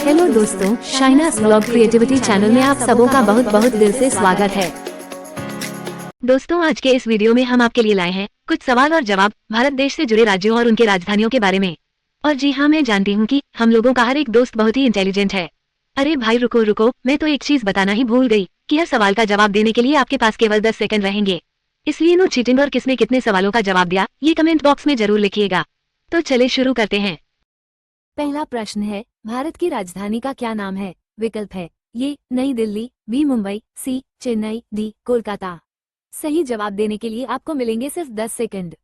Hello दोस्तों, शाइनास blog creativity channel में आप सबों का बहुत बहुत दिल से स्वागत है। दोस्तों, आज के इस वीडियो में हम आपके लिए लाए हैं कुछ सवाल और जवाब भारत देश से जुड़े राज्यों और उनके राजधानियों के बारे में। और जी हाँ, मैं जानती हूँ कि हम लोगों का हर एक दोस्त बहुत ही इंटेलिजेंट है। अरे भाई रुको रुको, मैं तो एक चीज बताना ही भूल गई कि हर सवाल का जवाब देने के लिए आपके पास केवल 10 सेकंड रहेंगे। इसलिए नो चीटिंग और किसने कितने सवालों का जवाब दिया ये कमेंट बॉक्स में जरूर लिखिएगा। तो चले शुरू करते हैं। पहला प्रश्न है, भारत की राजधानी का क्या नाम है? विकल्प है ये नई दिल्ली, बी मुंबई, सी चेन्नई, डी कोलकाता। सही जवाब देने के लिए आपको मिलेंगे सिर्फ 10 सेकंड।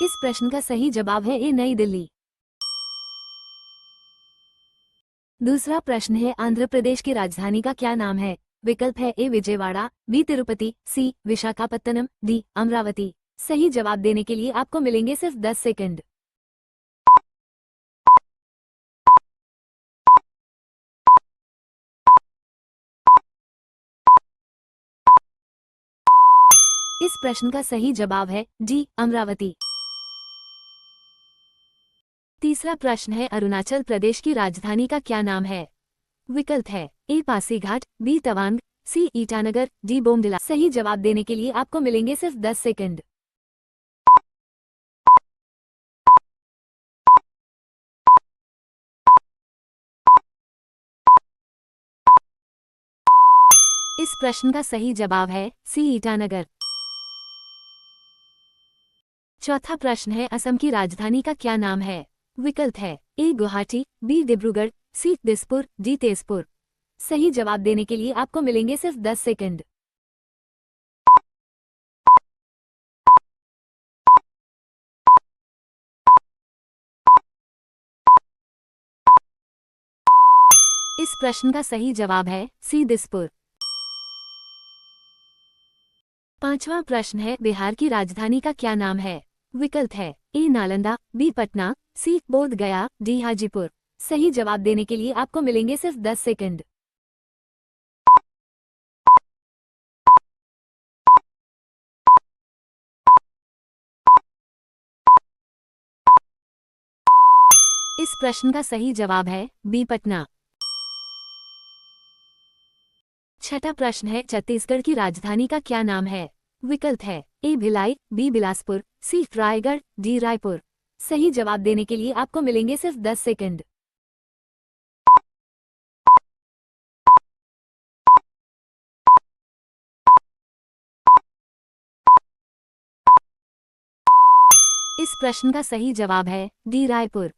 इस प्रश्न का सही जवाब है ए नई दिल्ली। दूसरा प्रश्न है, आंध्र प्रदेश की राजधानी का क्या नाम है? विकल्प है ए विजयवाड़ा, बी तिरुपति, सी विशाखापत्तनम, डी अमरावती। सही जवाब देने के लिए आपको मिलेंगे सिर्फ 10 सेकंड। इस प्रश्न का सही जवाब है डी अमरावती। तीसरा प्रश्न है, अरुणाचल प्रदेश की राजधानी का क्या नाम है? विकल्प है ए पासीघाट, बी तवांग, सी ईटानगर, डी बोमडिला। सही जवाब देने के लिए आपको मिलेंगे सिर्फ 10 सेकंड। इस प्रश्न का सही जवाब है सी ईटानगर। चौथा प्रश्न है, असम की राजधानी का क्या नाम है? विकल्प है ए गुवाहाटी, बी डिब्रूगढ़, सी दिसपुर, डी तेजपुर। सही जवाब देने के लिए आपको मिलेंगे सिर्फ 10 सेकंड। इस प्रश्न का सही जवाब है सी दिसपुर। पांचवा प्रश्न है, बिहार की राजधानी का क्या नाम है? विकल्प है ए नालंदा, बी पटना, सी बोध गया, डी हाजीपुर। सही जवाब देने के लिए आपको मिलेंगे सिर्फ 10 सेकंड। इस प्रश्न का सही जवाब है बी पटना। छठा प्रश्न है, छत्तीसगढ़ की राजधानी का क्या नाम है? विकल्प है ए भिलाई, बी बिलासपुर, सी रायगढ़, डी रायपुर। सही जवाब देने के लिए आपको मिलेंगे सिर्फ 10 सेकंड। इस प्रश्न का सही जवाब है डी रायपुर।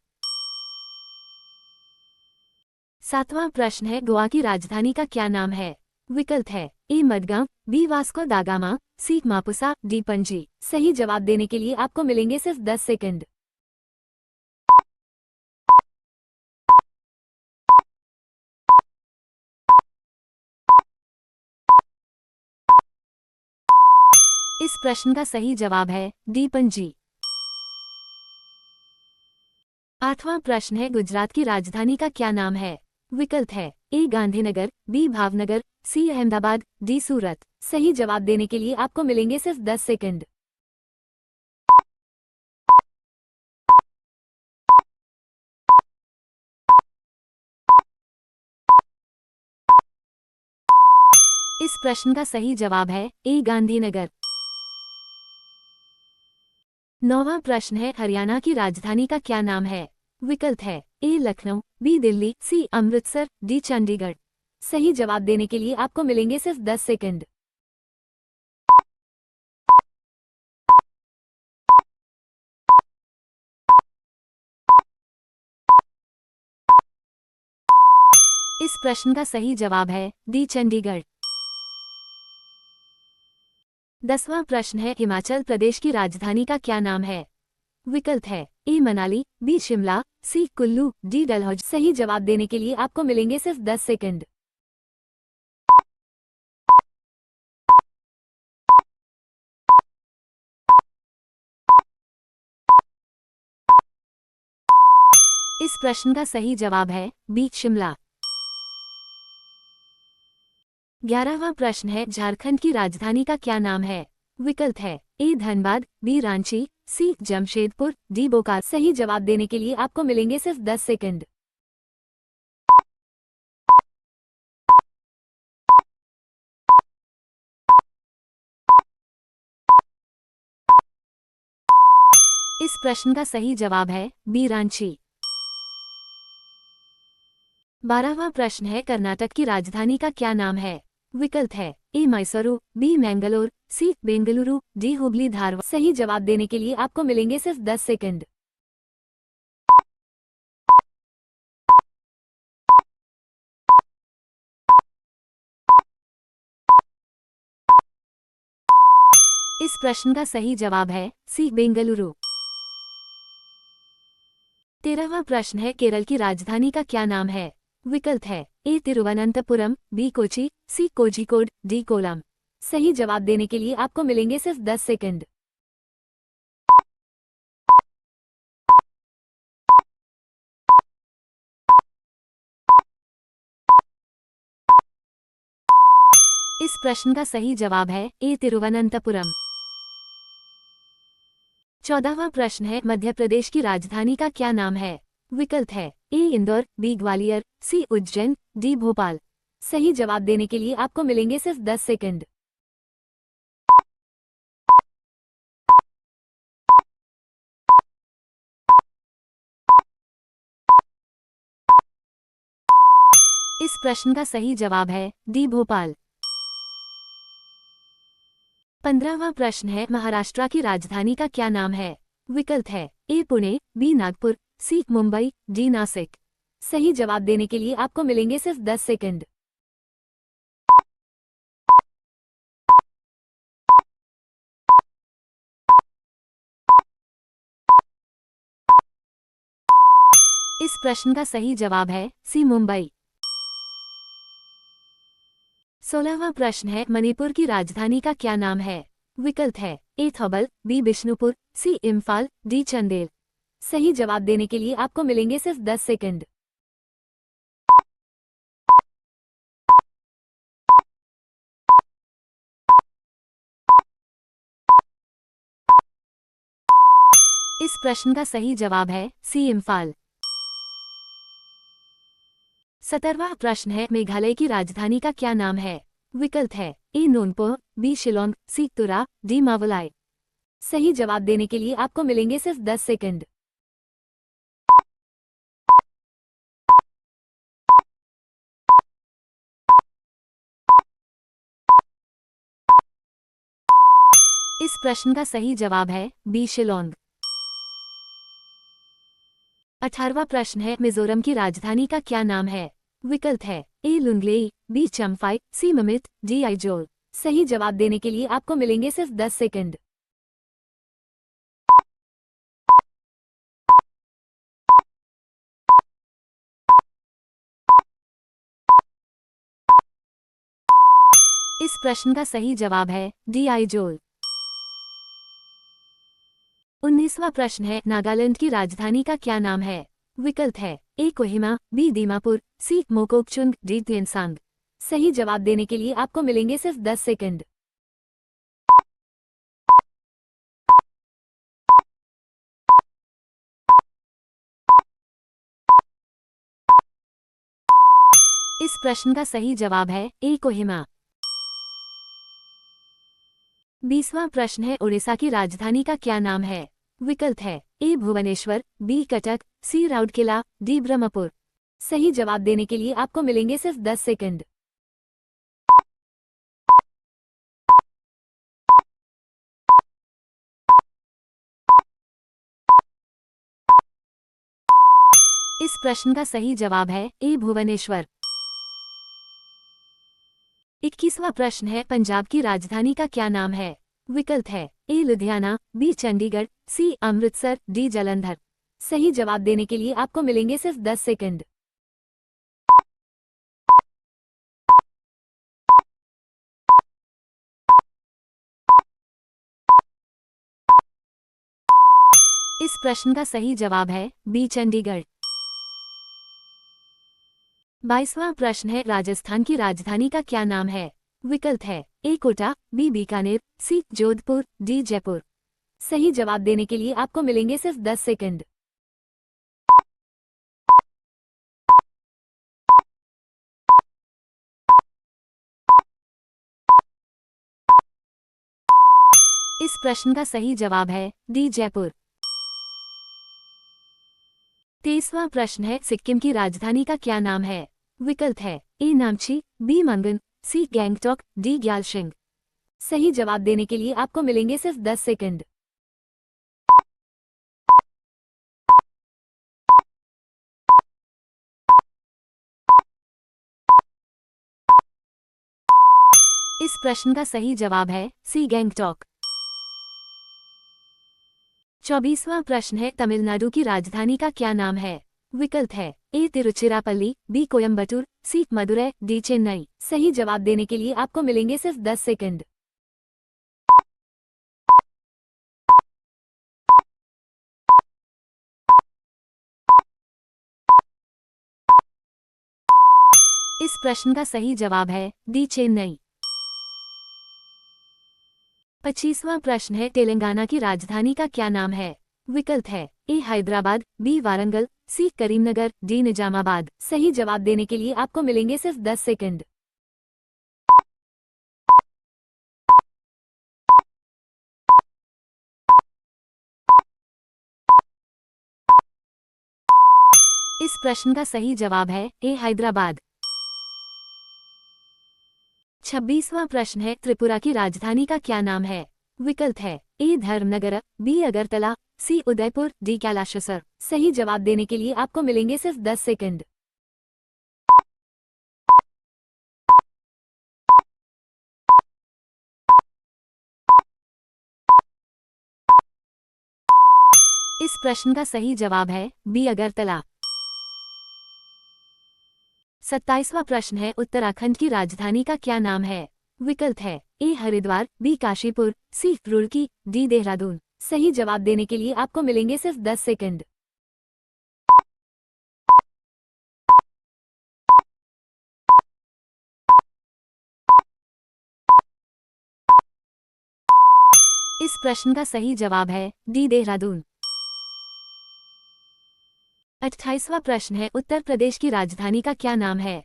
सातवां प्रश्न है, गोवा की राजधानी का क्या नाम है? विकल्प है ए मडगांव, बी वास्को दा गामा, सी मापुसा, डी पणजी। सही जवाब देने के लिए आपको मिलेंगे सिर्फ 10 सेकंड। इस प्रश्न का सही जवाब है डी पणजी। आठवां प्रश्न है, गुजरात की राजधानी का क्या नाम है? विकल्प है ए गांधीनगर, बी भावनगर, सी अहमदाबाद, डी सूरत। सही जवाब देने के लिए आपको मिलेंगे सिर्फ 10 सेकंड। इस प्रश्न का सही जवाब है ए गांधीनगर। नौवां प्रश्न है, हरियाणा की राजधानी का क्या नाम है? विकल्प है ए लखनऊ, बी दिल्ली, सी अमृतसर, डी चंडीगढ़। सही जवाब देने के लिए आपको मिलेंगे सिर्फ 10 सेकंड। इस प्रश्न का सही जवाब है डी चंडीगढ़। 10वां प्रश्न है, हिमाचल प्रदेश की राजधानी का क्या नाम है? विकल्प है ए मनाली, बी शिमला, सी कुल्लू, डी डलहौजी। सही जवाब देने के लिए आपको मिलेंगे सिर्फ 10 सेकंड। इस प्रश्न का सही जवाब है बी शिमला। 11वां प्रश्न है, झारखंड की राजधानी का क्या नाम है? विकल्प है ए धनबाद, बी रांची, सी जमशेदपुर, डी बोकारो। सही जवाब देने के लिए आपको मिलेंगे सिर्फ 10 सेकंड। इस प्रश्न का सही जवाब है बी रांची। 12वां प्रश्न है, कर्नाटक की राजधानी का क्या नाम है? विकल्प है ए मैसूरू, बी मैंगलोर, सी बेंगलुरु, डी हुबली धारवाड़। सही जवाब देने के लिए आपको मिलेंगे सिर्फ 10 सेकंड। इस प्रश्न का सही जवाब है सी बेंगलुरु। 13वां प्रश्न है, केरल की राजधानी का क्या नाम है? विकल्प है ए तिरुवनंतपुरम, बी कोची, सी कोझिकोड, डी कोलम। सही जवाब देने के लिए आपको मिलेंगे सिर्फ 10 सेकंड। इस प्रश्न का सही जवाब है ए तिरुवनंतपुरम। 14वां प्रश्न है, मध्य प्रदेश की राजधानी का क्या नाम है? विकल्प है ए इंदौर, बी ग्वालियर, सी उज्जैन, डी भोपाल। सही जवाब देने के लिए आपको मिलेंगे सिर्फ 10 सेकंड। इस प्रश्न का सही जवाब है डी भोपाल। 15वां प्रश्न है, महाराष्ट्र की राजधानी का क्या नाम है? विकल्प है ए पुणे, बी नागपुर, सी मुंबई, डी नासिक। सही जवाब देने के लिए आपको मिलेंगे सिर्फ 10 सेकंड। इस प्रश्न का सही जवाब है सी मुंबई। 16वां प्रश्न है, मणिपुर की राजधानी का क्या नाम है? विकल्प है ए थौबल, बी बिष्णुपुर, सी इम्फाल, डी चंदेल। सही जवाब देने के लिए आपको मिलेंगे सिर्फ 10 सेकंड। इस प्रश्न का सही जवाब है सी इम्फाल। 17वां प्रश्न है, मेघालय की राजधानी का क्या नाम है? विकल्प है ए नूनपो, बी शिलोंग, सी तुरा, डी मावलाई। सही जवाब देने के लिए आपको मिलेंगे सिर्फ 10 सेकंड। इस प्रश्न का सही जवाब है बी शिलोंग। 18वां प्रश्न है, मिजोरम की राजधानी का क्या नाम है? विकल्प है ए लुंगलेई, बी चम्फाई, सी ममित, डी आइजोल। सही जवाब देने के लिए आपको मिलेंगे सिर्फ 10 सेकंड। इस प्रश्न का सही जवाब है डी आइजोल। 19वां प्रश्न है, नागालैंड की राजधानी का क्या नाम है? विकल्प है ए कोहिमा, बी दीमापुर, सी मोकोकचुंग, डी तुएनसांग। सही जवाब देने के लिए आपको मिलेंगे सिर्फ 10 सेकंड। इस प्रश्न का सही जवाब है ए कोहिमा। 20वां प्रश्न है, उड़ीसा की राजधानी का क्या नाम है? विकल्प है ए भुवनेश्वर, बी कटक, सी राउरकेला, डी ब्रह्मपुर। सही जवाब देने के लिए आपको मिलेंगे सिर्फ 10 सेकंड। इस प्रश्न का सही जवाब है ए भुवनेश्वर। 21वां प्रश्न है, पंजाब की राजधानी का क्या नाम है? विकल्प है ए लुधियाना, बी चंडीगढ़, सी अमृतसर, डी जालंधर। सही जवाब देने के लिए आपको मिलेंगे सिर्फ 10 सेकंड। इस प्रश्न का सही जवाब है बी चंडीगढ़। 22वां प्रश्न है, राजस्थान की राजधानी का क्या नाम है? विकल्प है ए कोटा, बी बीकानेर, सी जोधपुर, डी जयपुर। सही जवाब देने के लिए आपको मिलेंगे सिर्फ 10 सेकंड। इस प्रश्न का सही जवाब है डी जयपुर। 23वां प्रश्न है, सिक्किम की राजधानी का क्या नाम है? विकल्प है ए नामची, बी मंगन, सी गैंगटॉक, डी ग्यालशिंग। सही जवाब देने के लिए आपको मिलेंगे सिर्फ 10 सेकंड। इस प्रश्न का सही जवाब है सी गैंगटॉक। 24वां प्रश्न है, तमिलनाडु की राजधानी का क्या नाम है? विकल्प है ए तिरुचिरापल्ली, बी कोयम्बटूर, सी मदुरै, डी चेन्नई। सही जवाब देने के लिए आपको मिलेंगे सिर्फ 10 सेकंड। इस प्रश्न का सही जवाब है डी चेन्नई। 25वां प्रश्न है, तेलंगाना की राजधानी का क्या नाम है? विकल्प है ए हैदराबाद, बी वारंगल, सी करीमनगर, डी निजामाबाद। सही जवाब देने के लिए आपको मिलेंगे सिर्फ 10 सेकंड। इस प्रश्न का सही जवाब है ए हैदराबाद। 26वां प्रश्न है, त्रिपुरा की राजधानी का क्या नाम है? विकल्प है ए धर्मनगर, बी अगरतला, सी उदयपुर, डी कैलाशसर। सही जवाब देने के लिए आपको मिलेंगे सिर्फ 10 सेकंड। इस प्रश्न का सही जवाब है बी अगरतला। 27वां प्रश्न है, उत्तराखंड की राजधानी का क्या नाम है? विकल्प है ए हरिद्वार, बी काशीपुर, सी रुड़की, डी देहरादून। सही जवाब देने के लिए आपको मिलेंगे सिर्फ 10 सेकंड। इस प्रश्न का सही जवाब है डी देहरादून। 28वां प्रश्न है, उत्तर प्रदेश की राजधानी का क्या नाम है?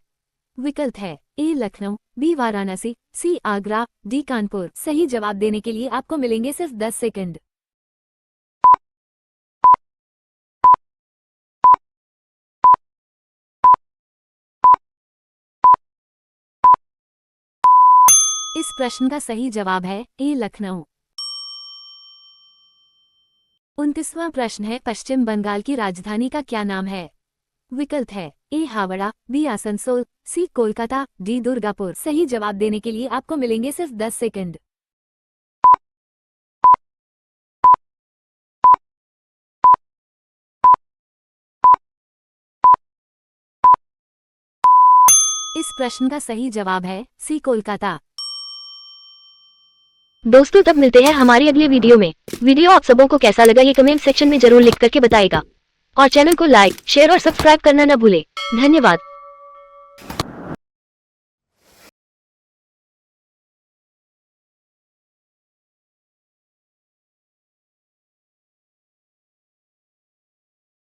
विकल्प है ए लखनऊ, बी वाराणसी, सी आगरा, डी कानपुर। सही जवाब देने के लिए आपको मिलेंगे सिर्फ 10 सेकंड। इस प्रश्न का सही जवाब है ए लखनऊ। 29वां प्रश्न है, पश्चिम बंगाल की राजधानी का क्या नाम है? विकल्प है ए हावड़ा, बी आसनसोल, सी कोलकाता, डी दुर्गापुर। सही जवाब देने के लिए आपको मिलेंगे सिर्फ 10 सेकंड। इस प्रश्न का सही जवाब है सी कोलकाता। दोस्तों, तब मिलते हैं हमारी अगले वीडियो में। वीडियो आप सबों को कैसा लगा ये कमेंट सेक्शन में जरूर लिख करके बताएगा और चैनल को लाइक, शेयर और सब्सक्राइब करना न भूले। धन्यवाद।